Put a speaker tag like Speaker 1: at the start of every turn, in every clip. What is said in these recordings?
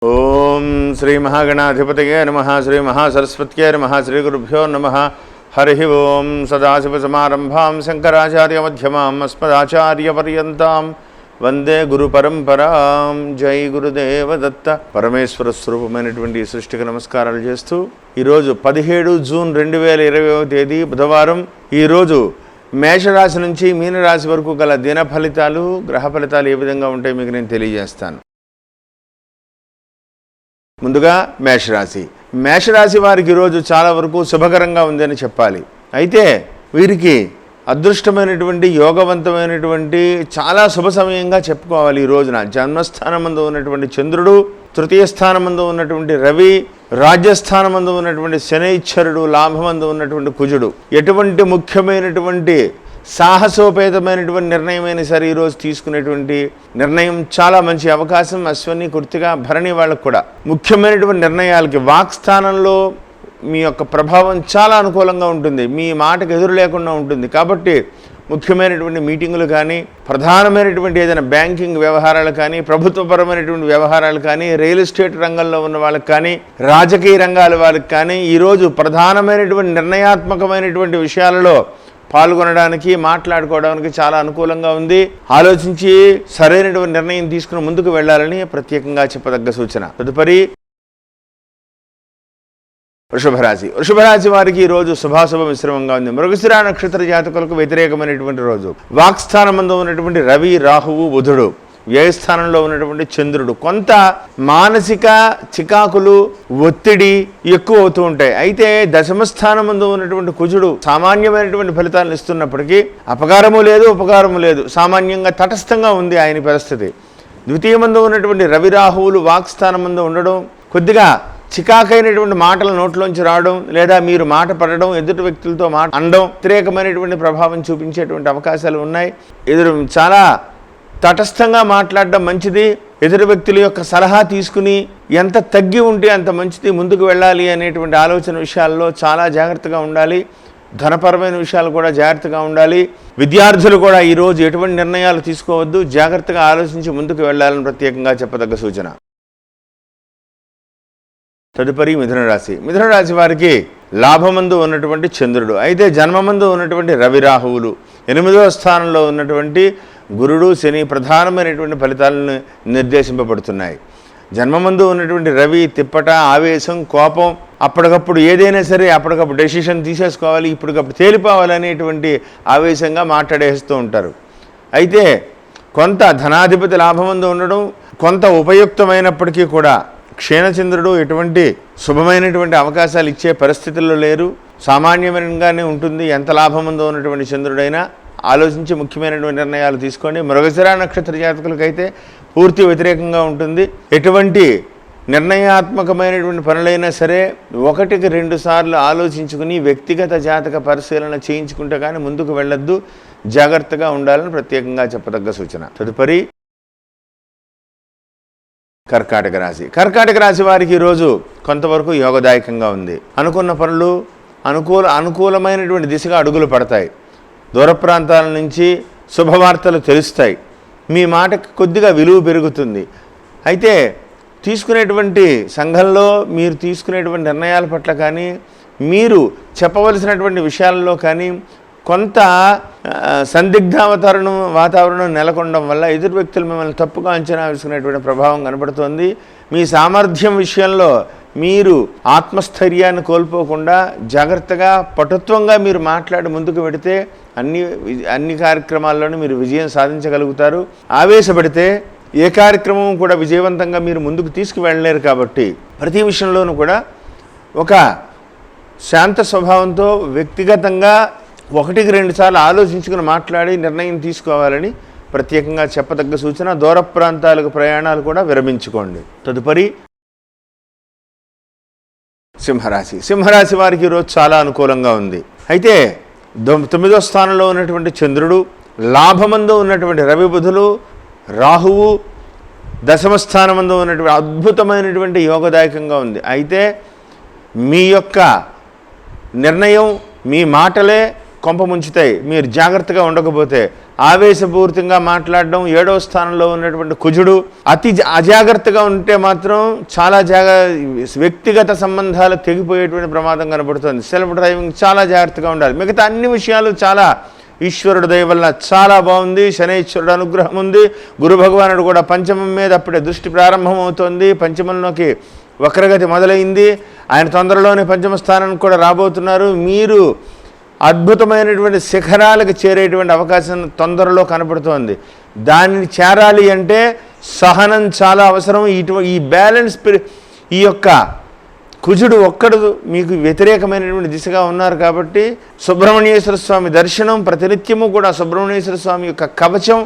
Speaker 1: ఓం శ్రీ మహాగణాధిపతయే నమః శ్రీ మహాసరస్వత్యై నమః శ్రీ గురుభ్యో నమః హరి ఓం సదాశివసమారంభాం శంకరాచార్యమధ్యమాం అస్మదాచార్యపర్యంతాం వందే గురు పరంపరాం. జై గురుదేవ దత్త. పరమేశ్వర స్వరూపమైనటువంటి సృష్టికి నమస్కారాలు చేస్తూ ఈరోజు 17 జూన్ 2020వ తేదీ బుధవారం. ఈరోజు మేషరాశి నుంచి మీనరాశి వరకు గల దిన ఫలితాలు, గ్రహ ఫలితాలు ఏ విధంగా ఉంటాయి మీకు నేను తెలియజేస్తాను. ముందుగా మేషరాశి వారికి ఈరోజు చాలా వరకు శుభకరంగా ఉందని చెప్పాలి. అయితే వీరికి అదృష్టమైనటువంటి యోగవంతమైనటువంటి చాలా శుభ సమయంగా చెప్పుకోవాలి. ఈ రోజున జన్మస్థానమందు ఉన్నటువంటి చంద్రుడు, తృతీయ స్థానమందు ఉన్నటువంటి రవి, రాజ్యస్థానమందు ఉన్నటువంటి శనైశ్వరుడు, లాభమందు ఉన్నటువంటి కుజుడు, ఎటువంటి ముఖ్యమైనటువంటి సాహసోపేతమైనటువంటి నిర్ణయమైన సరే ఈరోజు తీసుకునేటువంటి నిర్ణయం చాలా మంచి అవకాశం. అశ్విని, కృత్తిక, భరణి వాళ్ళకు కూడా ముఖ్యమైనటువంటి నిర్ణయాలకి వాక్ స్థానంలో మీ యొక్క ప్రభావం చాలా అనుకూలంగా ఉంటుంది. మీ మాటకు ఎదురు లేకుండా ఉంటుంది. కాబట్టి ముఖ్యమైనటువంటి మీటింగులు కానీ, ప్రధానమైనటువంటి ఏదైనా బ్యాంకింగ్ వ్యవహారాలు కానీ, ప్రభుత్వపరమైనటువంటి వ్యవహారాలు కానీ, రియల్ ఎస్టేట్ రంగంలో ఉన్న వాళ్ళకి కానీ, రాజకీయ రంగాల వాళ్ళకి కానీ ఈరోజు ప్రధానమైనటువంటి నిర్ణయాత్మకమైనటువంటి విషయాలలో పాల్గొనడానికి, మాట్లాడుకోవడానికి చాలా అనుకూలంగా ఉంది. ఆలోచించి సరైనటువంటి నిర్ణయం తీసుకుని ముందుకు వెళ్ళాలని ప్రత్యేకంగా చెప్పదగ్గ సూచన. తదుపరి వృషభరాశి వారికి ఈరోజు శుభాశుభ మిశ్రమంగా ఉంది. మృగశిర నక్షత్ర జాతకులకు వ్యతిరేకమైనటువంటి రోజు. వాక్స్థానమందు ఉన్నటువంటి రవి, రాహువు, బుధుడు, వ్యయస్థానంలో ఉన్నటువంటి చంద్రుడు, కొంత మానసిక చికాకులు, ఒత్తిడి ఎక్కువ అవుతూ ఉంటాయి. అయితే దశమస్థానమందు ఉన్నటువంటి కుజుడు సామాన్యమైనటువంటి ఫలితాలను ఇస్తున్నప్పటికీ అపకారము లేదు, ఉపకారము లేదు, సామాన్యంగా తటస్థంగా ఉంది ఆయన పరిస్థితి. ద్వితీయమందు ఉన్నటువంటి రవి, రాహువులు వాక్స్థానమందు ఉండడం, కొద్దిగా చికాకైనటువంటి మాటలు నోట్లోంచి రావడం, లేదా మీరు మాట పడడం, ఎదుటి వ్యక్తులతో మాట అనడం వ్యతిరేకమైనటువంటి ప్రభావం చూపించేటువంటి అవకాశాలు ఉన్నాయి. చాలా తటస్థంగా మాట్లాడడం మంచిది. ఎదురు వ్యక్తుల యొక్క సలహా తీసుకుని ఎంత తగ్గి ఉంటే అంత మంచిది, ముందుకు వెళ్ళాలి అనేటువంటి ఆలోచన విషయాల్లో చాలా జాగ్రత్తగా ఉండాలి. ధనపరమైన విషయాలు కూడా జాగ్రత్తగా ఉండాలి. విద్యార్థులు కూడా ఈరోజు ఎటువంటి నిర్ణయాలు తీసుకోవద్దు, జాగ్రత్తగా ఆలోచించి ముందుకు వెళ్ళాలని ప్రత్యేకంగా చెప్పదగ్గ సూచన. తదుపరి మిథునరాశి వారికి లాభమందు ఉన్నటువంటి చంద్రుడు, అయితే జన్మమందు ఉన్నటువంటి రవి, రాహువులు, 8వ స్థానంలో ఉన్నటువంటి గురుడు, శని ప్రధానమైనటువంటి ఫలితాలను నిర్దేశింపబడుతున్నాయి. జన్మమందు ఉన్నటువంటి రవి తిప్పట, ఆవేశం, కోపం, అప్పటికప్పుడు ఏదైనా సరే అప్పటికప్పుడు డెసిషన్ తీసేసుకోవాలి, ఇప్పటికప్పుడు తేలిపోవాలనేటువంటి ఆవేశంగా మాట్లాడేస్తూ ఉంటారు. అయితే కొంత ధనాధిపతి లాభమందు ఉండడం, కొంత ఉపయుక్తమైనప్పటికీ కూడా క్షీణచంద్రుడు ఎటువంటి శుభమైనటువంటి అవకాశాలు ఇచ్చే పరిస్థితుల్లో లేరు. సామాన్యమైనగానే ఉంటుంది. ఎంత లాభమందో ఉన్నటువంటి చంద్రుడైనా ఆలోచించి ముఖ్యమైనటువంటి నిర్ణయాలు తీసుకోండి. మృగశిర నక్షత్ర జాతకులకైతే పూర్తి వ్యతిరేకంగా ఉంటుంది. ఎటువంటి నిర్ణయాత్మకమైనటువంటి పనులైనా సరే 1-2 సార్లు ఆలోచించుకుని వ్యక్తిగత జాతక పరిశీలన చేయించుకుంటే కానీ ముందుకు వెళ్ళొద్దు, జాగ్రత్తగా ఉండాలని ప్రత్యేకంగా చెప్పదగ్గ సూచన. తదుపరి కర్కాటక రాశి వారికి ఈరోజు కొంతవరకు యోగదాయకంగా ఉంది. అనుకున్న పనులు అనుకూలమైనటువంటి దిశగా అడుగులు పడతాయి. దూర ప్రాంతాల నుంచి శుభవార్తలు తెలుస్తాయి. మీ మాటకి కొద్దిగా విలువ పెరుగుతుంది. అయితే తీసుకునేటువంటి సంఘంలో మీరు తీసుకునేటువంటి నిర్ణయాల పట్ల కానీ, మీరు చెప్పవలసినటువంటి విషయాలలో కానీ కొంత సందిగ్ధ వాతావరణం నెలకొనడం వల్ల ఎదురు వ్యక్తులు మిమ్మల్ని తప్పుగా అంచనా వేసుకునేటువంటి ప్రభావం కనబడుతోంది. మీ సామర్థ్యం విషయంలో మీరు ఆత్మస్థైర్యాన్ని కోల్పోకుండా జాగ్రత్తగా, పటుత్వంగా మీరు మాట్లాడి ముందుకు పెడితే అన్ని కార్యక్రమాల్లోనూ మీరు విజయం సాధించగలుగుతారు. ఆవేశపడితే ఏ కార్యక్రమం కూడా విజయవంతంగా మీరు ముందుకు తీసుకువెళ్ళలేరు. కాబట్టి ప్రతి విషయంలోనూ కూడా ఒక శాంత స్వభావంతో వ్యక్తిగతంగా 1-2 సార్లు ఆలోచించుకుని మాట్లాడి నిర్ణయం తీసుకోవాలని ప్రత్యేకంగా చెప్పదగ్గ సూచన. దూర ప్రాంతాలకు ప్రయాణాలు కూడా విరమించుకోండి. తదుపరి సింహరాశి వారికి ఈరోజు చాలా అనుకూలంగా ఉంది. అయితే 9వ స్థానంలో ఉన్నటువంటి చంద్రుడు, లాభమందు ఉన్నటువంటి రవి, బుధులు, రాహువు, దశమ స్థానమందు ఉన్నటువంటి అద్భుతమైనటువంటి యోగదాయకంగా ఉంది. అయితే మీ యొక్క నిర్ణయం, మీ మాటలే కొంప ముంచుతాయి. మీరు జాగ్రత్తగా ఉండకపోతే ఆవేశపూరితంగా మాట్లాడడం. 7వ స్థానంలో ఉన్నటువంటి కుజుడు అతి అజాగ్రత్తగా ఉంటే మాత్రం చాలా వ్యక్తిగత సంబంధాలు తెగిపోయేటువంటి ప్రమాదం కనబడుతుంది. సెల్ఫ్ డ్రైవింగ్ చాలా జాగ్రత్తగా ఉండాలి. మిగతా అన్ని విషయాలు చాలా ఈశ్వరుడు దయ వల్ల చాలా బాగుంది. శనైశ్వరుడు అనుగ్రహం ఉంది. గురు భగవానుడు కూడా పంచమం మీద అప్పుడే దృష్టి ప్రారంభమవుతోంది. పంచమంలోకి వక్రగతి మొదలైంది. ఆయన తొందరలోనే పంచమ స్థానానికి కూడా రాబోతున్నారు. మీరు అద్భుతమైనటువంటి శిఖరాలకు చేరేటువంటి అవకాశం తొందరలో కనపడుతోంది. దానిని చేరాలి అంటే సహనం చాలా అవసరం. ఈ బ్యాలెన్స్ ఈ యొక్క కుజుడు ఒక్కడు మీకు వ్యతిరేకమైనటువంటి దిశగా ఉన్నారు కాబట్టి సుబ్రహ్మణ్యేశ్వర స్వామి దర్శనం ప్రతినిత్యము కూడా సుబ్రహ్మణ్యేశ్వర స్వామి యొక్క కవచం,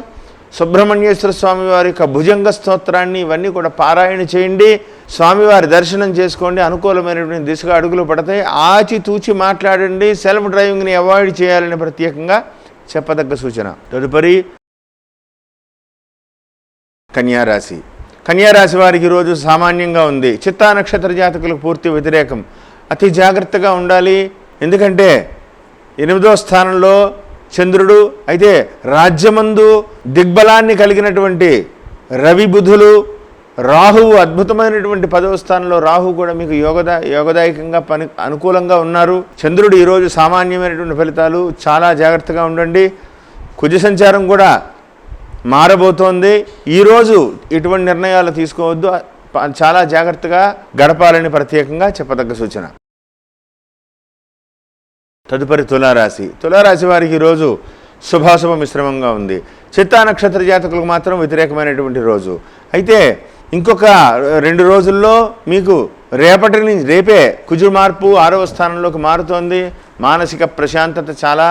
Speaker 1: సుబ్రహ్మణ్యేశ్వర స్వామి వారి యొక్క భుజంగ స్తోత్రాన్ని ఇవన్నీ కూడా పారాయణ చేయండి. స్వామివారి దర్శనం చేసుకోండి. అనుకూలమైనటువంటి దిశగా అడుగులు పడతాయి. ఆచితూచి మాట్లాడండి. సెల్ఫ్ డ్రైవింగ్ని అవాయిడ్ చేయాలని ప్రత్యేకంగా చెప్పదగ్గ సూచన. తదుపరి కన్యారాశి. కన్యారాశి వారికి ఈరోజు సామాన్యంగా ఉంది. చిత్తా నక్షత్ర జాతకులకు పూర్తి వ్యతిరేకం. అతి జాగ్రత్తగా ఉండాలి. ఎందుకంటే 8వ స్థానంలో చంద్రుడు, అయితే రాజ్యమందు దిగ్బలాన్ని కలిగినటువంటి రవి బుధులు, రాహువు అద్భుతమైనటువంటి 10వ స్థానంలో రాహు కూడా మీకు యోగదాయకంగా అనుకూలంగా ఉన్నారు. చంద్రుడు ఈరోజు సామాన్యమైనటువంటి ఫలితాలు. చాలా జాగ్రత్తగా ఉండండి. కుజ సంచారం కూడా మారబోతోంది. ఈరోజు ఇటువంటి నిర్ణయాలు తీసుకోవద్దు. చాలా జాగ్రత్తగా గడపాలని ప్రత్యేకంగా చెప్పదగ్గ సూచన. తదుపరి తులారాశి. తులారాశి వారికి ఈరోజు శుభాశుభ మిశ్రమంగా ఉంది. చిత్తా నక్షత్ర జాతకులకు మాత్రం వ్యతిరేకమైనటువంటి రోజు. అయితే ఇంకొక 2 రోజుల్లో మీకు రేపే కుజు మార్పు 6వ స్థానంలోకి మారుతోంది. మానసిక ప్రశాంతత చాలా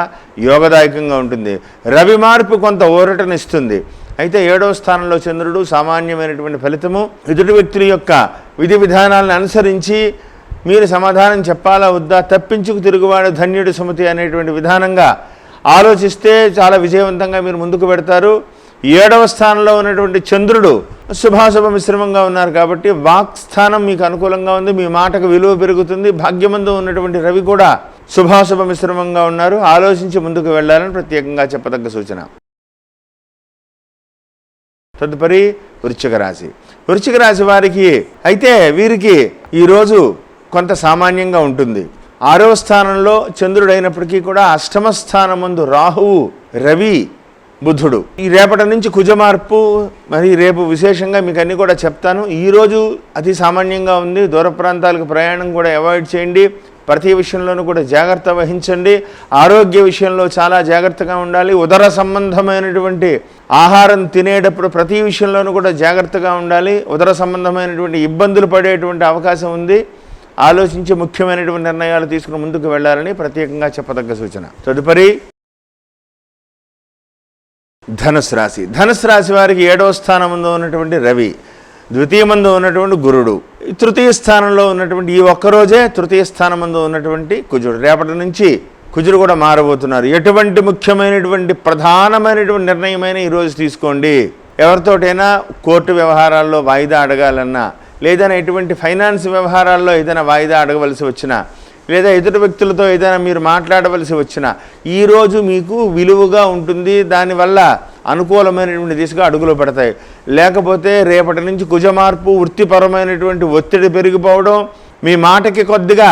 Speaker 1: యోగదాయకంగా ఉంటుంది. రవి మార్పు కొంత ఊరటనిస్తుంది. అయితే 7వ స్థానంలో చంద్రుడు సామాన్యమైనటువంటి ఫలితము. ఎదుటి వ్యక్తుల యొక్క విధి విధానాలను అనుసరించి మీరు సమాధానం చెప్పాలా వద్దా, తప్పించుకు తిరుగువాడు ధన్యుడు సుమతి అనేటువంటి విధానంగా ఆలోచిస్తే చాలా విజయవంతంగా మీరు ముందుకు పెడతారు. 7వ స్థానంలో ఉన్నటువంటి చంద్రుడు శుభాశుభ మిశ్రమంగా ఉన్నారు కాబట్టి వాక్ స్థానం మీకు అనుకూలంగా ఉంది. మీ మాటకు విలువ పెరుగుతుంది. భాగ్యమందు ఉన్నటువంటి రవి కూడా శుభాశుభ మిశ్రమంగా ఉన్నారు. ఆలోచించి ముందుకు వెళ్ళాలని ప్రత్యేకంగా చెప్పదగ్గ సూచన. తదుపరి వృశ్చిక రాశి. వృశ్చిక రాశి వారికి అయితే వీరికి ఈరోజు కొంత సామాన్యంగా ఉంటుంది. 6వ స్థానంలో చంద్రుడు అయినప్పటికీ కూడా 8వ స్థానం ముందు రాహువు, రవి, బుధుడు. ఈ రేపటి నుంచి కుజ మార్పు, మరి రేపు విశేషంగా మీకు అన్నీ కూడా చెప్తాను. ఈరోజు అతి సామాన్యంగా ఉంది. దూర ప్రాంతాలకు ప్రయాణం కూడా అవాయిడ్ చేయండి. ప్రతి విషయంలోనూ కూడా జాగ్రత్త వహించండి. ఆరోగ్య విషయంలో చాలా జాగ్రత్తగా ఉండాలి. ఉదర సంబంధమైనటువంటి ఆహారం తినేటప్పుడు ప్రతి విషయంలోనూ కూడా జాగ్రత్తగా ఉండాలి. ఉదర సంబంధమైనటువంటి ఇబ్బందులు పడేటువంటి అవకాశం ఉంది. ఆలోచించి ముఖ్యమైనటువంటి నిర్ణయాలు తీసుకుని ముందుకు వెళ్ళాలని ప్రత్యేకంగా చెప్పదగ్గ సూచన. తదుపరి ధనుసు రాశి. ధనుసు రాశి వారికి 7వ స్థానంలో ఉన్నటువంటి రవి, ద్వితీయమందు ఉన్నటువంటి గురుడు, తృతీయ స్థానంలో ఉన్నటువంటి ఈ ఒక్కరోజే తృతీయ స్థానమందు ఉన్నటువంటి కుజుడు. రేపటి నుంచి కుజుడు కూడా మారబోతున్నారు. ఎటువంటి ముఖ్యమైనటువంటి ప్రధానమైనటువంటి నిర్ణయమైన ఈరోజు తీసుకోండి. ఎవరితోటైనా కోర్టు వ్యవహారాల్లో వాయిదా అడగాలన్నా, లేదా ఎటువంటి ఫైనాన్స్ వ్యవహారాల్లో ఏదైనా వాయిదా అడగవలసి వచ్చినా, లేదా ఎదుటి వ్యక్తులతో ఏదైనా మీరు మాట్లాడవలసి వచ్చినా ఈరోజు మీకు విలువగా ఉంటుంది. దానివల్ల అనుకూలమైనటువంటి దిశగా అడుగులు పడతాయి. లేకపోతే రేపటి నుంచి కుజ మార్పు, వృత్తిపరమైనటువంటి ఒత్తిడి పెరిగిపోవడం, మీ మాటకి కొద్దిగా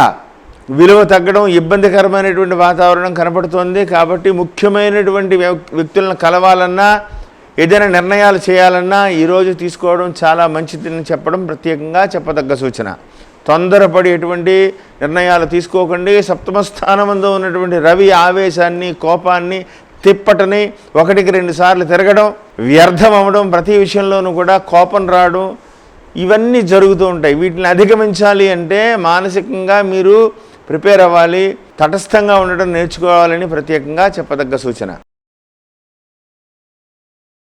Speaker 1: విలువ తగ్గడం, ఇబ్బందికరమైనటువంటి వాతావరణం కనపడుతోంది. కాబట్టి ముఖ్యమైనటువంటి వ్యక్తులను కలవాలన్నా, ఏదైనా నిర్ణయాలు చేయాలన్నా ఈరోజు తీసుకోవడం చాలా మంచిదని చెప్పడం ప్రత్యేకంగా చెప్పదగ్గ సూచన. తొందరపడి ఎటువంటి నిర్ణయాలు తీసుకోకండి. 7వ స్థానమందు ఉన్నటువంటి రవి ఆవేశాన్ని, కోపాన్ని, తిప్పటని, 1-2 సార్లు తిరగడం, వ్యర్థం అవ్వడం, ప్రతి విషయంలోనూ కూడా కోపం రావడం, ఇవన్నీ జరుగుతూ ఉంటాయి. వీటిని అధిగమించాలి అంటే మానసికంగా మీరు ప్రిపేర్ అవ్వాలి. తటస్థంగా ఉండడం నేర్చుకోవాలని ప్రత్యేకంగా చెప్పదగ్గ సూచన.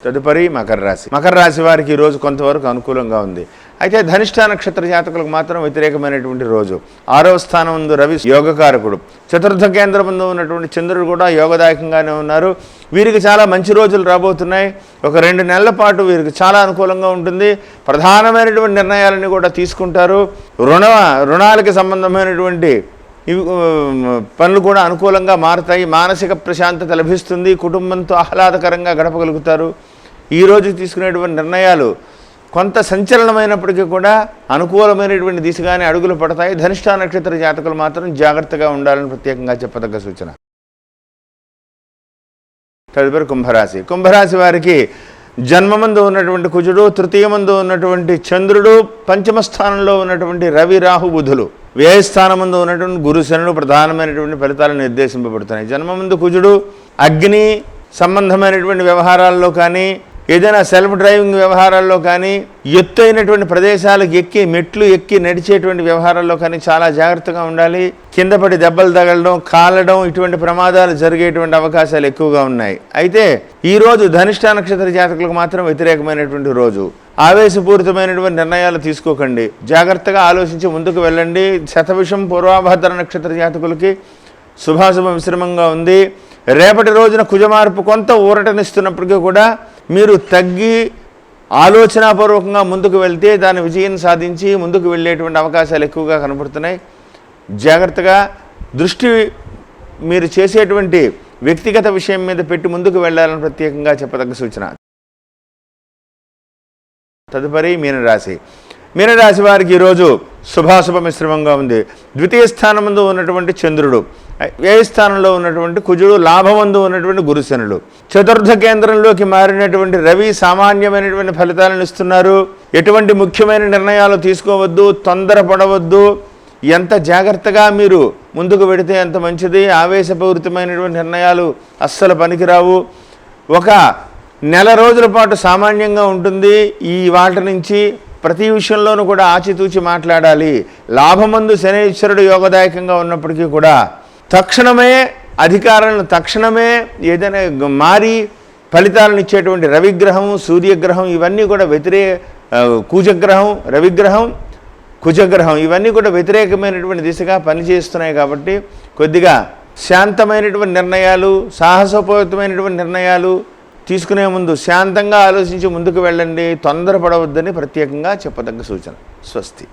Speaker 1: తదుపరి మకర రాశి. మకర రాశి వారికి ఈరోజు కొంతవరకు అనుకూలంగా ఉంది. అయితే ధనిష్ఠ నక్షత్ర జాతకులకు మాత్రం వ్యతిరేకమైనటువంటి రోజు. 6వ స్థానం ముందు రవి యోగకారకుడు, చతుర్థ కేంద్రం ముందు ఉన్నటువంటి చంద్రుడు కూడా యోగదాయకంగానే ఉన్నారు. వీరికి చాలా మంచి రోజులు రాబోతున్నాయి. ఒక 2 నెలల పాటు వీరికి చాలా అనుకూలంగా ఉంటుంది. ప్రధానమైనటువంటి నిర్ణయాలని కూడా తీసుకుంటారు. రుణాలకి సంబంధమైనటువంటి ఇవి పనులు కూడా అనుకూలంగా మారుతాయి. మానసిక ప్రశాంతత లభిస్తుంది. కుటుంబంతో ఆహ్లాదకరంగా గడపగలుగుతారు. ఈరోజు తీసుకునేటువంటి నిర్ణయాలు కొంత సంచలనమైనప్పటికీ కూడా అనుకూలమైనటువంటి దిశగానే అడుగులు పడతాయి. ధనిష్ఠా నక్షత్ర జాతకులు మాత్రం జాగ్రత్తగా ఉండాలని ప్రత్యేకంగా చెప్పదగ్గ సూచన. తదుపరి కుంభరాశి. కుంభరాశి వారికి జన్మమందు ఉన్నటువంటి కుజుడు, తృతీయమందు ఉన్నటువంటి చంద్రుడు, పంచమ స్థానంలో ఉన్నటువంటి రవి, రాహు, బుధులు, వ్యయస్థానమందు ఉన్నటువంటి గురు, శనులు ప్రధానమైనటువంటి ఫలితాలను నిర్దేశింపబడుతున్నాయి. జన్మమందు కుజుడు అగ్ని సంబంధమైనటువంటి వ్యవహారాల్లో కానీ, ఏదైనా సెల్ఫ్ డ్రైవింగ్ వ్యవహారాల్లో కానీ, ఎత్తైనటువంటి ప్రదేశాలకు ఎక్కి మెట్లు ఎక్కి నడిచేటువంటి వ్యవహారాల్లో కానీ చాలా జాగ్రత్తగా ఉండాలి. కింద పడి దెబ్బలు తగలడం, కాలడం, ఇటువంటి ప్రమాదాలు జరిగేటువంటి అవకాశాలు ఎక్కువగా ఉన్నాయి. అయితే ఈరోజు ధనిష్ఠా నక్షత్ర జాతకులకు మాత్రం వ్యతిరేకమైనటువంటి రోజు. ఆవేశపూరితమైనటువంటి నిర్ణయాలు తీసుకోకండి. జాగ్రత్తగా ఆలోచించి ముందుకు వెళ్ళండి. శతవిషం పూర్వాభాద్ర నక్షత్ర జాతకులకి శుభాశుభ మిశ్రమంగా ఉంది. రేపటి రోజున కుజమార్పు కొంత ఊరటనిస్తున్నప్పటికీ కూడా మీరు తగ్గి ఆలోచనాపూర్వకంగా ముందుకు వెళ్తే దాని విజయం సాధించి ముందుకు వెళ్ళేటువంటి అవకాశాలు ఎక్కువగా కనబడుతున్నాయి. జాగ్రత్తగా దృష్టి మీరు చేసేటువంటి వ్యక్తిగత విషయం మీద పెట్టి ముందుకు వెళ్ళాలని ప్రత్యేకంగా చెప్పదగ్గ సూచన. తదుపరి మీనరాశి. మీనరాశి వారికి ఈరోజు శుభాశుభ మిశ్రమంగా ఉంది. ద్వితీయ స్థానమందు ఉన్నటువంటి చంద్రుడు, వ్యయస్థానంలో ఉన్నటువంటి కుజుడు, లాభమందు ఉన్నటువంటి గురుశనులు, చతుర్థ కేంద్రంలోకి మారినటువంటి రవి సామాన్యమైనటువంటి ఫలితాలను ఇస్తున్నారు. ఎటువంటి ముఖ్యమైన నిర్ణయాలు తీసుకోవద్దు, తొందరపడవద్దు. ఎంత జాగ్రత్తగా మీరు ముందుకు వెడితే అంత మంచిది. ఆవేశపూరితమైనటువంటి నిర్ణయాలు అస్సలు పనికిరావు. ఒక నెల రోజుల పాటు సామాన్యంగా ఉంటుంది. ఈ వాటి నుంచి ప్రతి విషయంలోనూ కూడా ఆచితూచి మాట్లాడాలి. లాభమందు శనీశ్వరుడు యోగదాయకంగా ఉన్నప్పటికీ కూడా తక్షణమే అధికారాలను తక్షణమే ఏదైనా మారి ఫలితాలను ఇచ్చేటువంటి రవిగ్రహం, సూర్యగ్రహం ఇవన్నీ కూడా కుజగ్రహం, రవిగ్రహం, కుజగ్రహం ఇవన్నీ కూడా వ్యతిరేకమైనటువంటి దిశగా పనిచేస్తున్నాయి. కాబట్టి కొద్దిగా శాంతమైనటువంటి నిర్ణయాలు, సాహసోపేతమైనటువంటి నిర్ణయాలు తీసుకునే ముందు శాంతంగా ఆలోచించి ముందుకు వెళ్ళండి. తొందరపడవద్దని ప్రత్యేకంగా చెప్పదగ్గ సూచన. స్వస్తి.